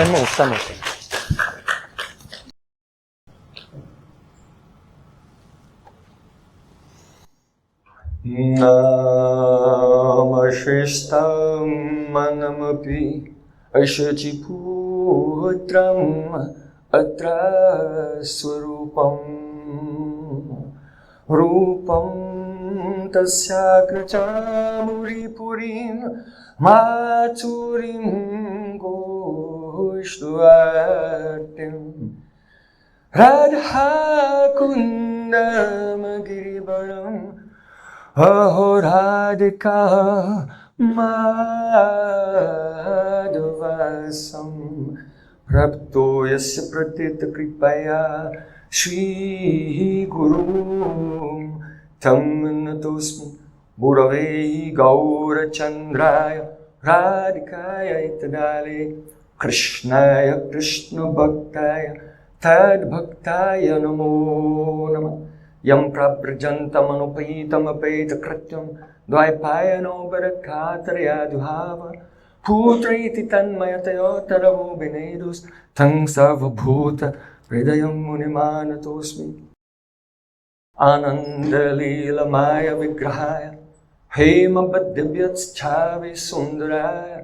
Stamos. Namashistam manamapi ashachiputram atra swarupam rupam tasyakrachamuri purim maturim goshtuatim radha kundam giribaram ahoradika madhavasam prapto yasya pratita kripaya shri gurum tam natosmi burave gaurachandraya radhikaya itadale krishnaya krishna bhaktaya tad bhaktaya namo namah Yam prabrajantam anupayitam apeta kratyam dvaipayano barakatarya duhava putraiti tanmayatayo taravo binedus tang sarvabhuta hridayam munimanatosmi Ananda lila maya vigrahaya hema baddivyatschave sundaraya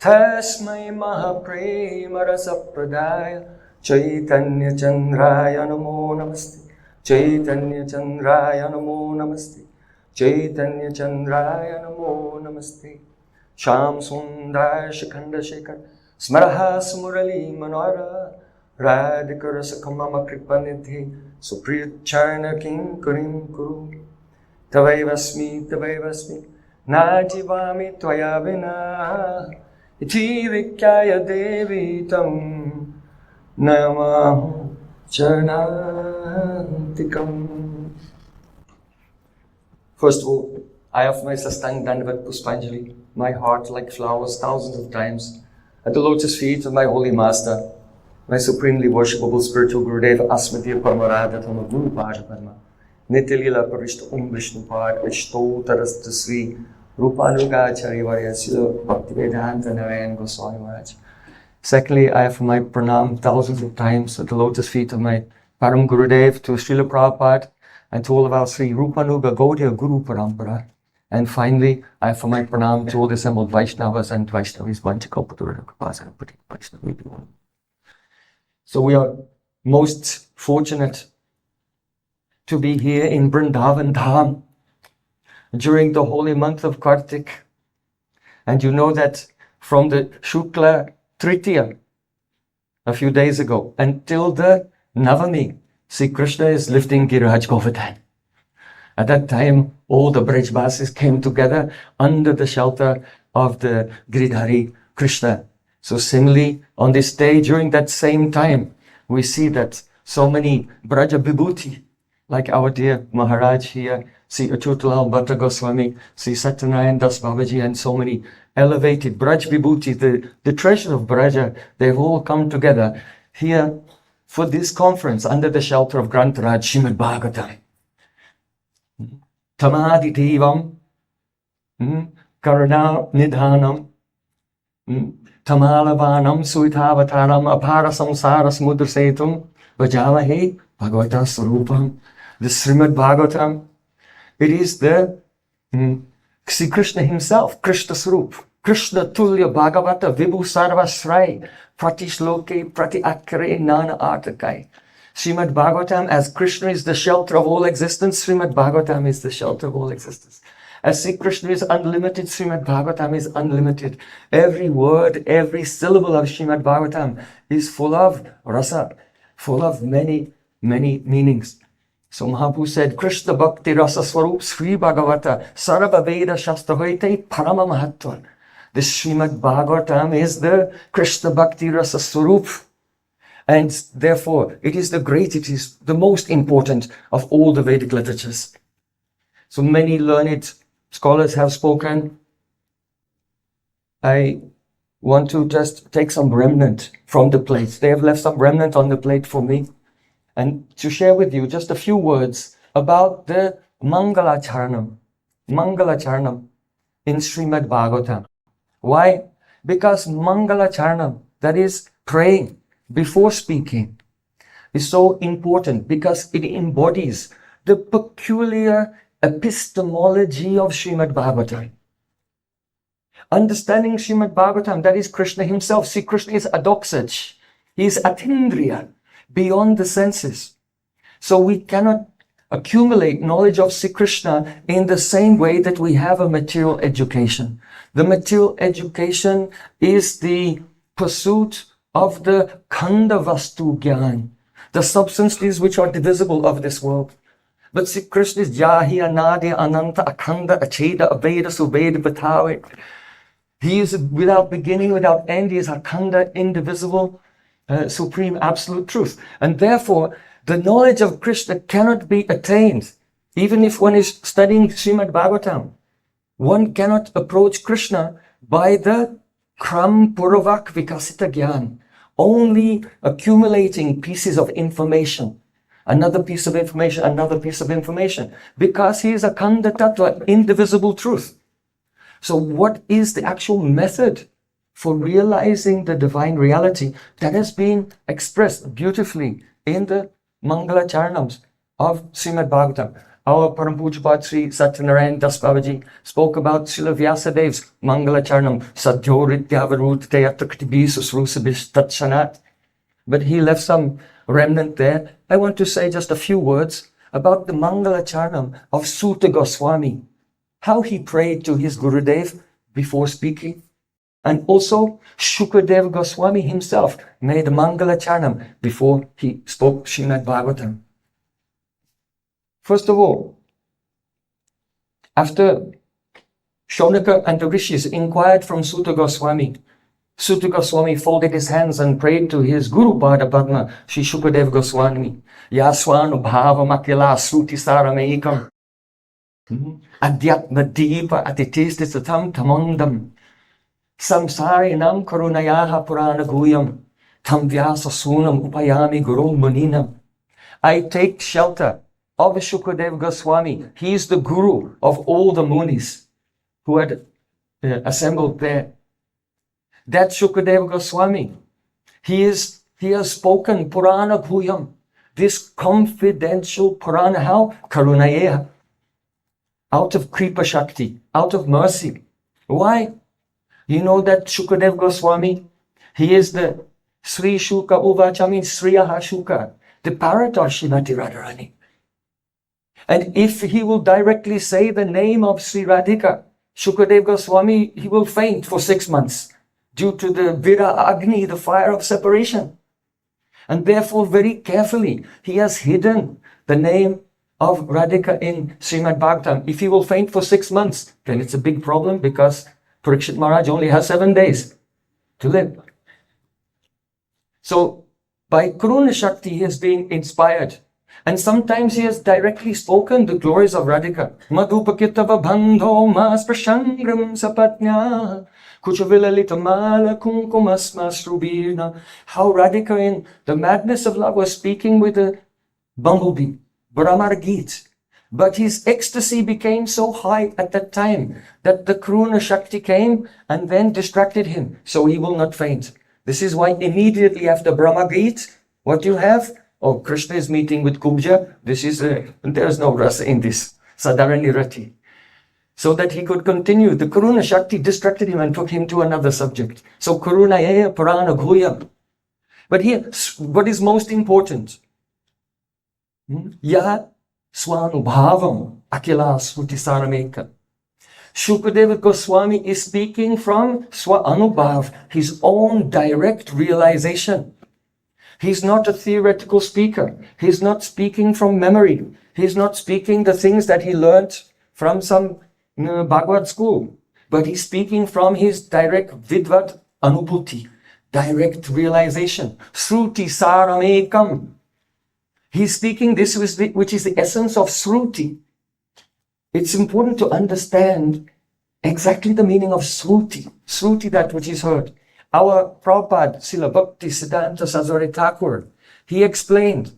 tasmai mahaprema rasapradaya chaitanya chandraya namo namaste Chaitanya Chandraya Namo Namaste Chaitanya Chandraya Namo Namaste Sham Sundar Shikhanda Shekhar Smaraha Smurali Manora Radhika Rasakamama Kripanidhi Supriyat Charna King Kurim Kuru Tavaivasmi Najivami Tvaya Vina Iti Vikyaya Devi Tam Namahu Chanantikam. First of all, I offer my Sastang Dandavat Puspanjali, my heart like flowers thousands of times, at the lotus feet of my holy master, my supremely worshipable spiritual Gurudev Asmatiya Paramarada Tama Guru Bhajapadma, Nitilila Parishta Vishnu Pad, Ishtotarasta Sri Rupanuga Acharya Sila Bhaktivedanta Narayan Goswami Maharaj. Secondly, I offer my pranam thousands of times at the lotus feet of my Param Gurudev, to Srila Prabhupada, and to all of our Sri Rupanuga Gaudiya Guru Parampara. And finally, I offer my pranam to all the assembled Vaishnavas and Vaishnavis, Vanchakalpatarana Kripasana Pati Vaishnavi. So we are most fortunate to be here in Vrindavan Dham during the holy month of Kartik. And you know that from the Shukla Tritiya, a few days ago, until the Navami, Sri Krishna is lifting Giraj Govardhan. At that time, all the Brajbasis came together under the shelter of the Giridhari Krishna. So similarly, on this day, during that same time, we see that so many Braja Vibhuti, like our dear Maharaj here, Sri Achutalal Bhatta Goswami, Sri Satyanarayan Das Babaji, and so many elevated Braj Vibhuti, the treasure of Braja, they've all come together here for this conference under the shelter of Grantaraj Srimad Bhagavatam. Tamadi Devam, Karuna Nidhanam, Tamalavanam Suitavataram Apara Samsara Samudra Setum, Vajavahe Bhagavata Sarupam. The Srimad Bhagavatam, it is the Sri Krishna himself, Krishna Sarup, Krishna Tulya Bhagavata Vibhu Sarvasrai, Pratishloke Prati Akare Nana Artakai. Srimad Bhagavatam, as Krishna is the shelter of all existence, Srimad Bhagavatam is the shelter of all existence. As Sri Krishna is unlimited, Srimad Bhagavatam is unlimited. Every word, every syllable of Srimad Bhagavatam is full of rasa, full of many, many meanings. So Mahaprabhu said, Krishna Bhakti Rasa Swarup Sri Bhagavata Sarva Veda Shastra Hoite Parama Mahatva. The Srimad Bhagavatam is the Krishna Bhakti Rasa Swarup. And therefore, it is the most important of all the Vedic literatures. So many learned scholars have spoken. I want to just take some remnant from the plate. They have left some remnant on the plate for me. And to share with you just a few words about the Mangalacharanam in Srimad Bhagavatam. Why? Because Mangalacharanam, that is praying before speaking is so important because it embodies the peculiar epistemology of Srimad Bhagavatam. Understanding Srimad Bhagavatam, that is Krishna himself. See, Krishna is adoksaj. He is atindriya, beyond the senses. So we cannot accumulate knowledge of Sri Krishna in the same way that we have a material education. The material education is the pursuit of the khanda vastu gyan, the substances which are divisible of this world. But Sri Krishna is Jahi, Anadi, Ananta, Akhanda, Acheda, Aveda, Subeda, Batawe. He is without beginning, without end. He is Akhanda, indivisible, supreme, absolute truth. And therefore, the knowledge of Krishna cannot be attained. Even if one is studying Srimad Bhagavatam, one cannot approach Krishna by the kram puravak vikasita gyan, only accumulating pieces of information. Another piece of information, another piece of information, because he is a Akhanda Tattva, indivisible truth. So what is the actual method for realizing the divine reality that has been expressed beautifully in the Mangala Charanams of Srimad Bhagavatam? Our Param Pujapad Sri Satyanarayan Das Babaji spoke about Srila Vyasadev's Mangala Charanam, Sadhyorityavarut Teyataktibisus Rusabish Tatshanat. But he left some remnant there. I want to say just a few words about the Mangala Charanam of Suta Goswami, how he prayed to his Gurudev before speaking. And also Shukadev Goswami himself made Mangala Charanam before he spoke Srimad Bhagavatam. First of all, after Shaunaka and the rishis inquired from Suta Goswami folded his hands and prayed to his Guru Pada Padma, Sri Shukadev Goswami. Yaswanu bhava makila sruti saramekam. Adhyatma deepa atitistisatam tamondam. Samsarinam karunayaha purana guyam. Tam vyasa sunam upayami gurum muninam. I take shelter of Shukadev Goswami. He is the guru of all the munis who had assembled there. That Shukadev Goswami, he has spoken Purana Guyam, this confidential Purana. How? Karunayeha, out of Kripa Shakti, out of mercy. Why? You know that Shukadev Goswami, he is the Sri Shuka Uvacha, means Sriyaha Shuka, the parrot of Srimati Radharani. And if he will directly say the name of Sri Radhika, Shukadev Goswami, he will faint for 6 months due to the Vira Agni, the fire of separation. And therefore, very carefully, he has hidden the name of Radhika in Srimad Bhagavatam. If he will faint for 6 months, then it's a big problem because Parikshit Maharaj only has 7 days to live. So, by Karuna Shakti, he has been inspired. And sometimes he has directly spoken the glories of Radhika. Madhupakitava bandho mas prashangram sapatnya kuchavilalita mala kunkumasmas rubirna. How Radhika in the madness of love was speaking with the bumblebee, Brahmar Geet. But his ecstasy became so high at that time that the Karuna Shakti came and then distracted him, so he will not faint. This is why immediately after Brahma Geet, what you have? Oh, Krishna is meeting with Kubja. There's no rasa in this. Sadarani Rati. So that he could continue. The Karuna Shakti distracted him and took him to another subject. So Karuna Ea Purana Guyam. But here, what is most important? Ya Swanubhavam Akila Srutisarameka. Shukadeva Goswami is speaking from Swanubhav, his own direct realization. He's not a theoretical speaker. He's not speaking from memory. He's not speaking the things that he learned from some Bhagavad school. But he's speaking from his direct vidvat anubhuti, direct realization. Sruti saramekam. He's speaking this which is the essence of Sruti. It's important to understand exactly the meaning of Sruti. Sruti, that which is heard. Our Prabhupada, Srila Bhakti Siddhanta Saraswati Thakur, he explained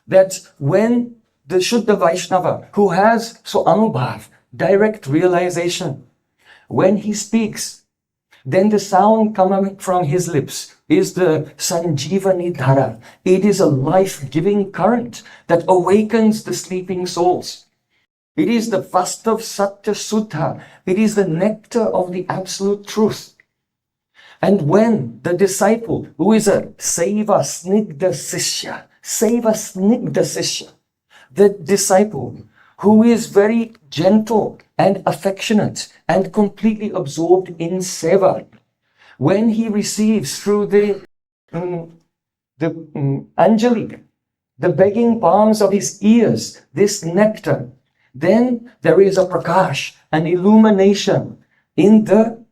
that when the Shuddha Vaishnava, who has so anubhav, direct realization, when he speaks, then the sound coming from his lips is the Sanjeevani Dhara. It is a life-giving current that awakens the sleeping souls. It is the Vastav Satya Sudha. It is the nectar of the absolute truth. And when the disciple, who is a Seva Snigdha Sishya, the disciple who is very gentle and affectionate and completely absorbed in Seva, when he receives through the Anjali, the begging palms of his ears, this nectar, then there is a prakash, an illumination in the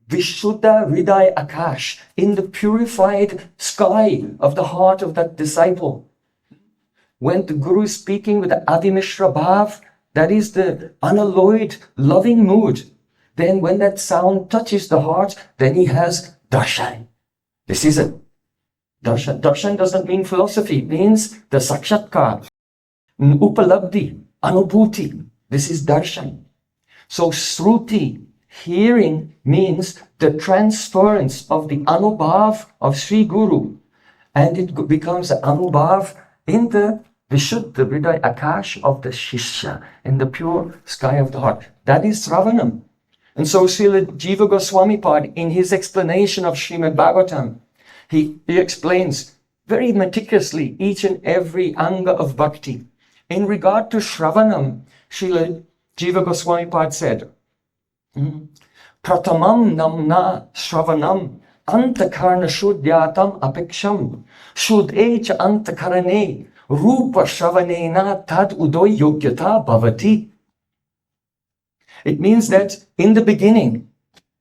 Vishuddha Hriday Akash, in the purified sky of the heart of that disciple. When the Guru is speaking with the Adimishra Bhav, that is the unalloyed, loving mood, then when that sound touches the heart, then he has darshan. This is it. Darshan. Darshan doesn't mean philosophy. It means the sakshatkar, upalabdhi, anubhuti. This is darshan. So sruti, hearing, means the transference of the anubhav of Sri Guru, and it becomes an anubhav in the Vishuddha Hriday Akash of the Shishya, in the pure sky of the heart. That is Sravanam. And so Srila Jiva Goswami Pad, in his explanation of Srimad Bhagavatam, he explains very meticulously each and every anga of bhakti. In regard to Shravanam, Srila Jiva Goswami Pad said, Pratamam namna Shravanam antakarna shuddhyatam apeksham shuddhecha antakarane rupa shravanena tad udoy yogyata bhavati. It means that in the beginning,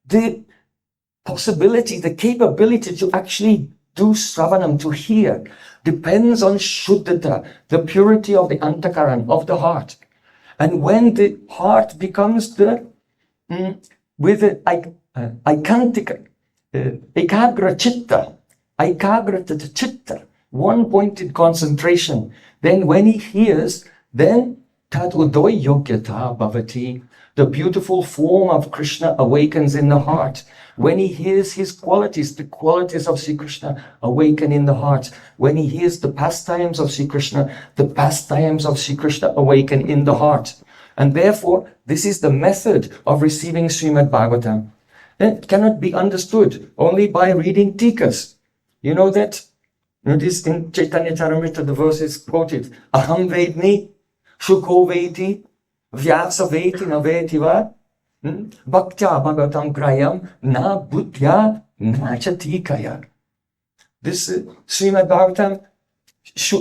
the possibility, the capability to actually do Sravanam, to hear, depends on Shuddhata, the purity of the Antakaran, of the heart. And when the heart becomes with the Aikantika, Ekagra Chitta, Ekagrata Chitta, one-pointed concentration, then when he hears, then Tad Udoy Yogyata Bhavati, the beautiful form of Krishna awakens in the heart. When he hears his qualities, the qualities of Sri Krishna awaken in the heart. When he hears the pastimes of Sri Krishna, the pastimes of Sri Krishna awaken in the heart. And therefore, this is the method of receiving Srimad Bhagavatam. It cannot be understood only by reading tikas. You know that? This in Chaitanya Charitamrita, the verse is quoted, Aham Vedni, Shukho Vedi, Vyasa Veti na Vetiva, Bhaktya Bhagavatam Grayam, Na Buddhya Na Chatikaya. This Srimad Bhagavatam,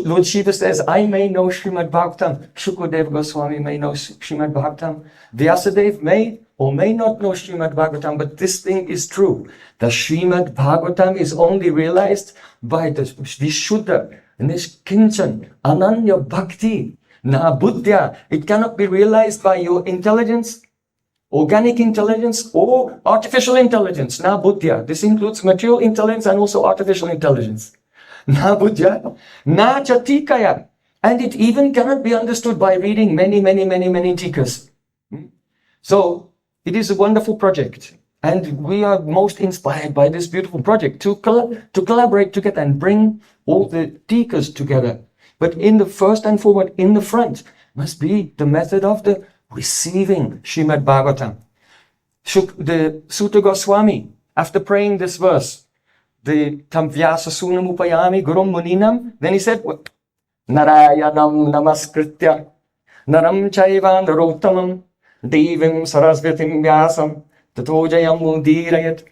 Lord Shiva says, I may know Srimad Bhagavatam, Shukadeva Goswami may know Srimad Bhagavatam, Vyasadeva may or may not know Srimad Bhagavatam, but this thing is true. The Srimad Bhagavatam is only realized by the Vishuddha, Nishkinchan, Ananya Bhakti, Na Buddhya. It cannot be realized by your intelligence, organic intelligence or artificial intelligence. Na Buddhya. This includes material intelligence and also artificial intelligence. Na Buddhya, Na Chatikaya. And it even cannot be understood by reading many tikas. So, it is a wonderful project. And we are most inspired by this beautiful project to collaborate together and bring all the tikas together. But in the first and foremost, in the front, must be the method of the receiving Srimad Bhagavatam. The Sutta Goswami, after praying this verse, the Tam Vyasa Sunam Upayami Gurum Muninam, then he said, Narayanam Namaskritya, Naram Chaivan Narottamam, Devim Sarasvatim Vyasam, Tatojayam Mudirayat.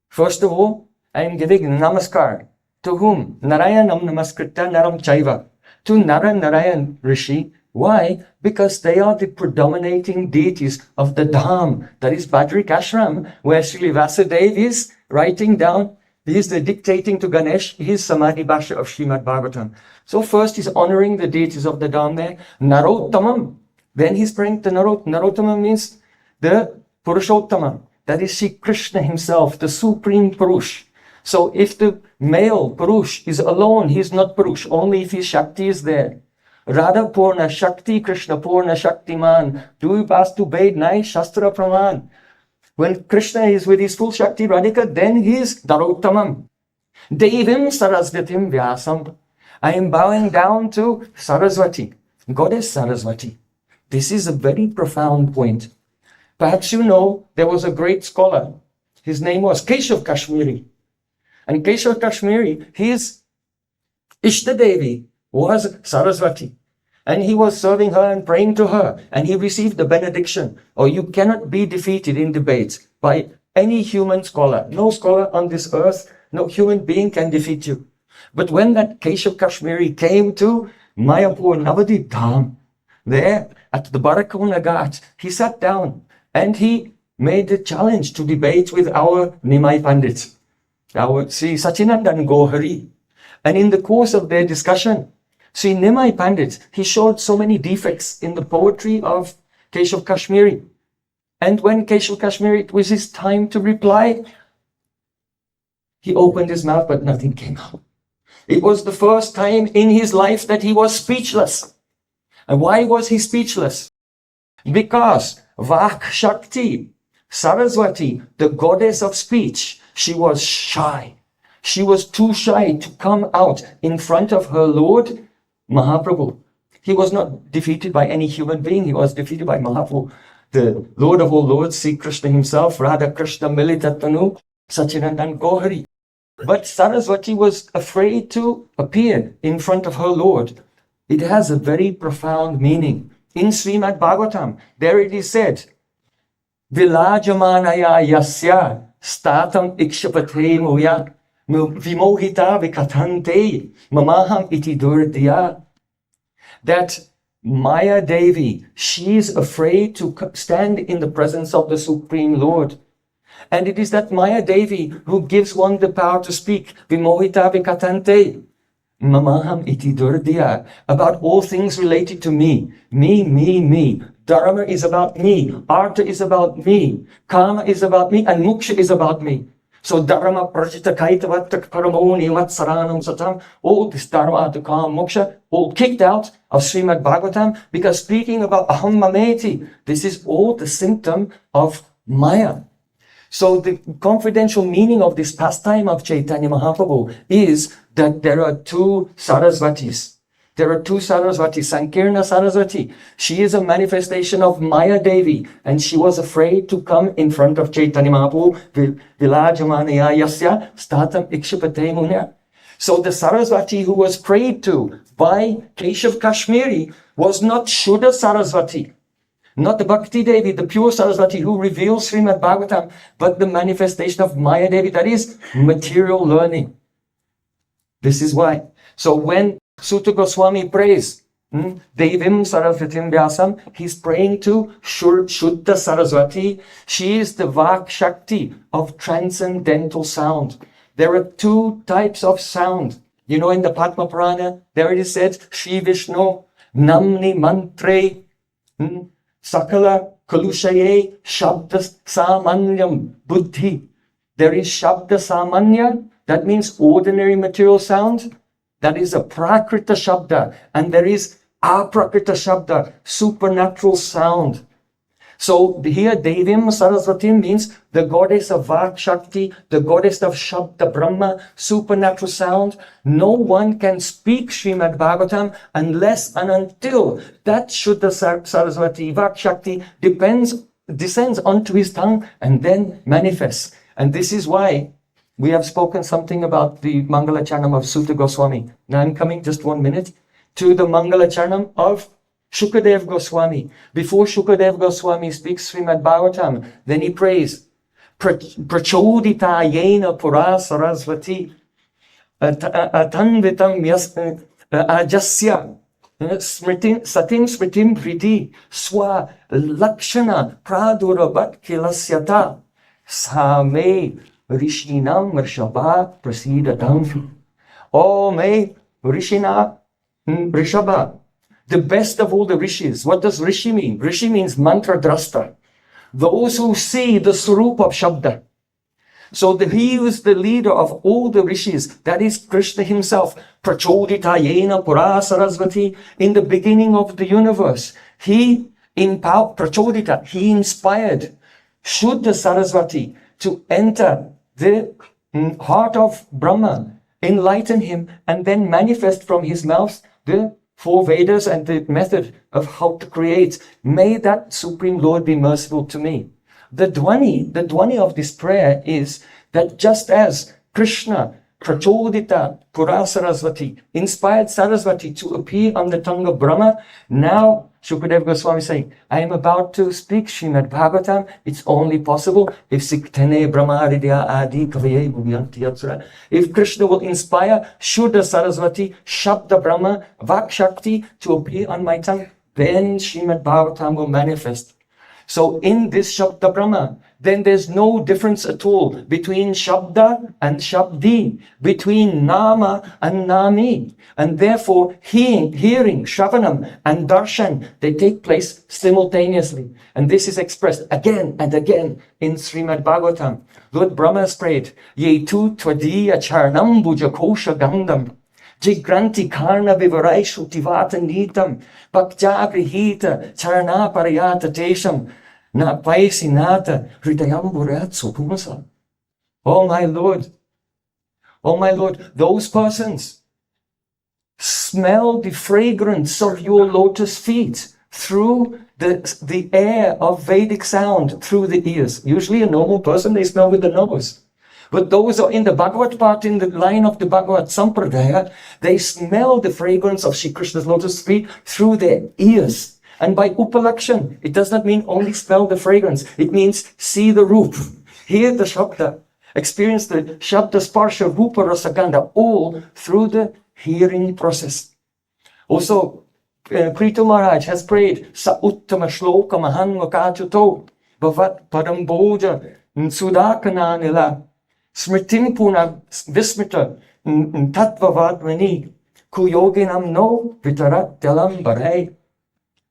First of all, I am giving namaskar. To whom? Narayanam Namaskritya Naram Chaiva. To Narayan Rishi. Why? Because they are the predominating deities of the Dham, that is Badrik Ashram, where Sri Vasudeva is writing down, he is the dictating to Ganesh his Samadhi Bhasha of Srimad Bhagavatam. So first he's honoring the deities of the Dham there, Narottamam. Then he's praying to Narottamam means the Purushottamam, that is Sri Krishna himself, the Supreme Purush. So if the male Purush is alone, he is not Purush, only if his Shakti is there. Radha Purna Shakti Krishna Purna Shaktiman. Dui Bastu Bed Nai Shastra Praman. When Krishna is with his full Shakti Radhika, then he is Darottamam. Devim Sarasvatim Vyasam. I am bowing down to Saraswati, Goddess Saraswati. This is a very profound point. Perhaps you know there was a great scholar. His name was Keshav Kashmiri. And Keshav Kashmiri, his Ishtadevi was Saraswati. And he was serving her and praying to her. And he received the benediction. Oh, you cannot be defeated in debates by any human scholar. No scholar on this earth, no human being can defeat you. But when that Keshav Kashmiri came to Mayapur Navadip Dham, there at the Barakona Ghat, he sat down and he made a challenge to debate with our Nimai Pandits, our Sri Sachinandan Gohari. And in the course of their discussion, Sri Nimai Pandit, he showed so many defects in the poetry of Keshav Kashmiri. And when Keshav Kashmiri, it was his time to reply, he opened his mouth, but nothing came out. It was the first time in his life that he was speechless. And why was he speechless? Because Vak Shakti, Saraswati, the goddess of speech, she was shy. She was too shy to come out in front of her Lord Mahaprabhu. He was not defeated by any human being. He was defeated by Mahaprabhu, the Lord of all Lords, Sri Krishna himself, Radha Krishna Militatanu, Sachinandan Gohari. But Saraswati was afraid to appear in front of her Lord. It has a very profound meaning. In Srimad Bhagavatam, there it is said, Vilajamanaya yasya statam ikshapate moya vimohita vikatante mamaham iti durdiya. That Maya Devi, she is afraid to stand in the presence of the Supreme Lord. And it is that Maya Devi who gives one the power to speak, Vimohita Vikatante, Mamaham iti durdiya, about all things related to me. Me. Dharma is about me. Artha is about me. Kama is about me. And Moksha is about me. So Dharma Prajita Kaitavatak Paramoni Vatsaranam Satam, all this Dharma, Artha, Kama, Moksha, all kicked out of Srimad Bhagavatam, because speaking about Aham Mameti, this is all the symptom of Maya. So the confidential meaning of this pastime of Chaitanya Mahaprabhu is that there are two Saraswatis. There are two Saraswatis. Sankirna Saraswati, she is a manifestation of Maya Devi, and she was afraid to come in front of Chaitanya Mahaprabhu. Vilajamanaya yasya statam ikshapate munya. So the Saraswati who was prayed to by Keshav Kashmiri was not Shuddha Saraswati, not the Bhakti Devi, the pure Saraswati who reveals Srimad Bhagavatam, but the manifestation of Maya Devi, that is material learning. This is why. So when Suta Goswami prays, Devim Sarasvatim Vyasam, he's praying to Shuddha Saraswati. She is the Vak Shakti of transcendental sound. There are two types of sound. You know, in the Padma Purana, there it is said, Shri Vishnu, Namni Mantre, Sakala Kalushaye Shabda Samanyam Buddhi. There is Shabda Samanya, that means ordinary material sound. That is a Prakrita Shabda. And there is Aprakrita Shabda, supernatural sound. So here Devim Saraswati means the goddess of Vak Shakti, the goddess of Shabda Brahma, supernatural sound. No one can speak Srimad Bhagavatam unless and until that Shuddha Saraswati, Vak Shakti descends onto his tongue and then manifests. And this is why we have spoken something about the Mangala Charanam of Suta Goswami. Now I'm coming just 1 minute to the Mangala Charanam of Shukadev Goswami. Before Shukadev Goswami speaks Srimad Bhagavatam, then he prays, Prachodita yena pura sarasvati atanvitam ajasya satim smritim priti swa lakshana praduravat kilasyata same rishinam rishabha prasidatam. Oh, may Rishina Rishabha, the best of all the rishis. What does rishi mean? Rishi means mantra drasta. Those who see the swarup of Shabda. So he was the leader of all the rishis. That is Krishna himself. Prachodita yena pura sarasvati. In the beginning of the universe, he empowered, Prachodita, he inspired Shuddha Saraswati, to enter the heart of Brahma, enlighten him, and then manifest from his mouth the 4 Vedas and the method of how to create. May that Supreme Lord be merciful to me. The Dwani of this prayer is that just as Krishna, Prachodita Pura Saraswati, inspired Saraswati to appear on the tongue of Brahma, now Shukadeva Goswami is saying, I am about to speak Srimad Bhagavatam. It's only possible if Siktane Brahma Hridaya Adi Kavaye Bhuyanti Yatsura. If Krishna will inspire Shuddha Saraswati, Shabda Brahma, Vak Shakti to appear on my tongue, then Srimad Bhagavatam will manifest. So in this Shabda Brahma, then there's no difference at all between Shabda and Shabdi, between Nama and Nami. And therefore, hearing, Shravanam and Darshan, they take place simultaneously. And this is expressed again and again in Srimad Bhagavatam. Lord Brahma has prayed, Ye tu tvadiya charnam bhuja kosha gandam. Jigranti karna vivaraishu tivata nitam bhakjagrihita charna parayata tesham na paisinata hridayamburatsu pumasa. Oh my Lord, those persons smell the fragrance of your lotus feet through the air of Vedic sound through the ears. Usually a normal person, they smell with the nose. But those are in the Bhagavad part, in the line of the Bhagavad Sampradaya, they smell the fragrance of Shri Krishna's lotus feet through their ears. And by upalakshan, it does not mean only smell the fragrance. It means see the roop, hear the shabda, experience the shabda sparsha rupa rasagandha, all through the hearing process. Also, Kritu Maharaj has prayed, Sa uttama shloka mahan makachuto, bhavat padamboja, sudakananila. Smritim puna vismita tattvavadmani kuyoginam no vitarat telam barai.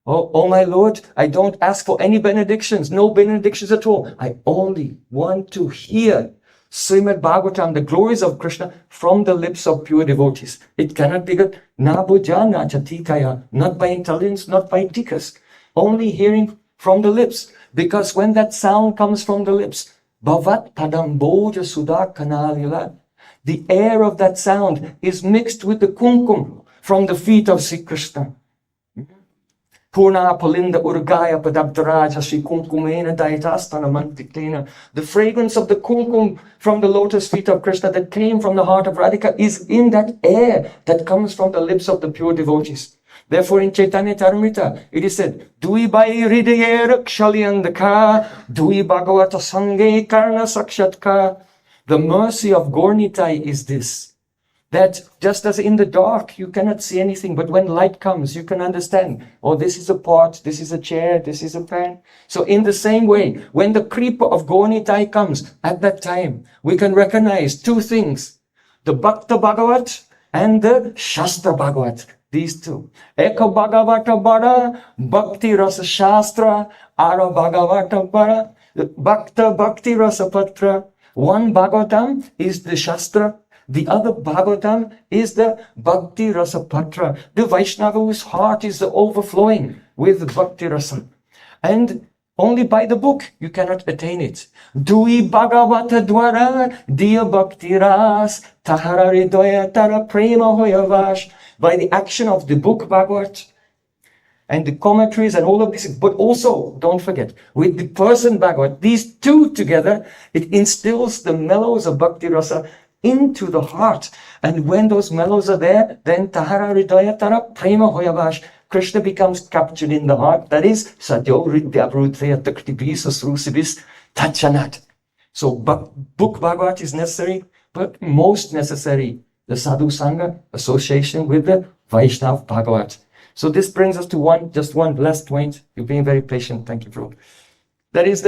Oh my Lord, I don't ask for any benedictions, no benedictions at all. I only want to hear Srimad Bhagavatam, the glories of Krishna, from the lips of pure devotees. It cannot be good. Na bhuja na chatikaya, not by intelligence, not by tikas. Only hearing from the lips. Because when that sound comes from the lips, Bhavat padamboja sudha kanalila. The air of that sound is mixed with the kumkum from the feet of Sri Krishna. Purna palinda urgaya padabdaraja Sri kumkumena daitastana mantiklena. The fragrance of the kumkum from the lotus feet of Krishna that came from the heart of Radhika is in that air that comes from the lips of the pure devotees. Therefore, in Chaitanya Charitamrita, it is said, Dui bai hridayera kshalyandaka, Dui bhagavata sange karna sakshatka. The mercy of Gaur-Nitai is this, that just as in the dark you cannot see anything, but when light comes, you can understand, oh, this is a pot, this is a chair, this is a pan. So in the same way, when the Kripa of Gaur-Nitai comes, at that time, we can recognize 2 things, the Bhakta Bhagavat and the Shastra Bhagavat. These 2. Eka Bhagavata Bara, Bhakti Rasa Shastra, Ara Bhagavata Bara, Bhakta Bhakti Rasa Patra. One Bhagavatam is the Shastra, the other Bhagavatam is the Bhakti Rasa Patra. The Vaishnava whose heart is overflowing with Bhakti Rasa. And only by the book you cannot attain it. Dui Bhagavata Dwara, Diya Bhakti Ras, Tahara Hridaya Tara Prema Hoyavash. By the action of the book Bhagavat and the commentaries and all of this, but also, don't forget, with the person Bhagavat, these 2 together, it instills the mellows of Bhakti Rasa into the heart. And when those mellows are there, then Tahara Hridaya Tara Prema Hoyavash, Krishna becomes captured in the heart. That is, Sadyo Hridya Vrudhya Taktibis Asrusibis Tachanat. So book Bhagavat is necessary, but most necessary, the Sadhu Sangha association with the Vaishnav Bhagavat. So this brings us to just one last point. You're being very patient. Thank you, Prabhu. There is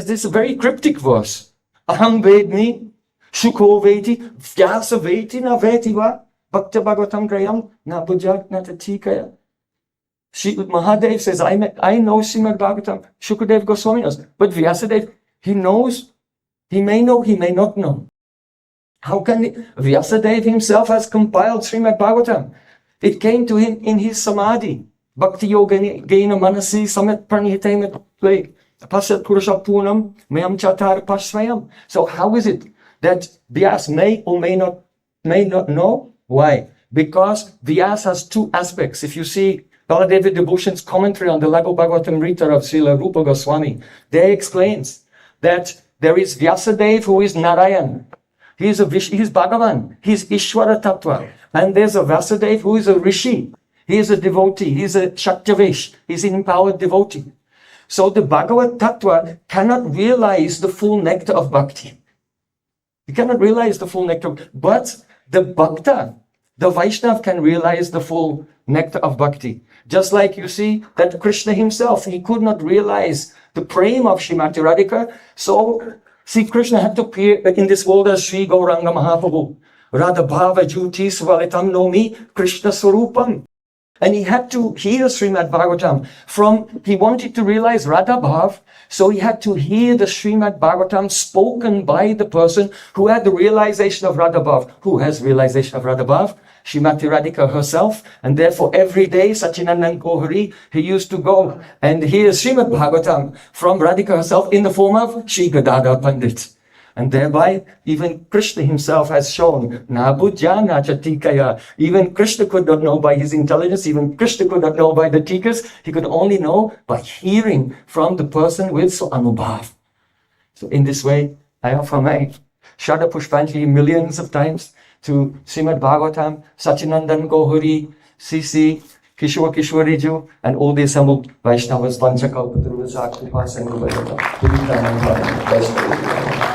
this very cryptic verse. Aham vedmi, shukho veti, vyasa veti na veti va, bhakta bhagavatam grayam na bhujat na tatikaya. Mahadev says, I know Srimad Bhagavatam. Shukadev Goswami knows. But Vyasadeva, he knows, he may know, he may not know. How can Vyasadeva himself has compiled Srimad Bhagavatam? It came to him in his samadhi. Bhakti yoga gena manasi samet pranihitemet play. Pasat Purusha Punam Mayam Chatar Pasvayam. So how is it that Vyas may or may not know? Why? Because Vyas has two aspects. If you see Baladevi Devotion's commentary on the Lago Bhagavatam Rita of Srila Rupa Goswami, there explains that there is Vyasadev who is Narayan. He is Bhagavan. He is Ishvara Tattva. And there's a Vyasadev who is a Rishi. He is a devotee. He is a Shaktavesh. He is an empowered devotee. So the Bhagavad Tattva cannot realize the full nectar of bhakti. He cannot realize the full nectar. But the Bhakta, the Vaishnav, can realize the full nectar of bhakti. Just like you see that Krishna himself, he could not realize the Prem of Srimati Radhika. So, see, Krishna had to appear in this world as Sri Gauranga Mahaprabhu. Radha Bhava Jyoti Svalitam Nomi Krishna Swarupam. And he had to hear Srimad Bhagavatam he wanted to realize Radha Bhav, so he had to hear the Srimad Bhagavatam spoken by the person who had the realization of Radha Bhav. Who has realization of Radha Bhav? Srimati Radhika herself. And therefore every day Sachinandan Kohari, he used to go and hear Srimad Bhagavatam from Radhika herself in the form of Shri Gadadhar Pandit. And thereby, even Krishna himself has shown, Nabhujana Chatikaya. Even Krishna could not know by his intelligence, even Krishna could not know by the tikas. He could only know by hearing from the person with so anubhav. So in this way, I offer my Shraddha Pushpanjali millions of times to Srimad Bhagavatam, Sachinandan Gohuri, Sisi, Kishore Kishwariju, and all the assembled Vaishnavas, Vanchakalpataruvas, Akripas, and Vaishnavas.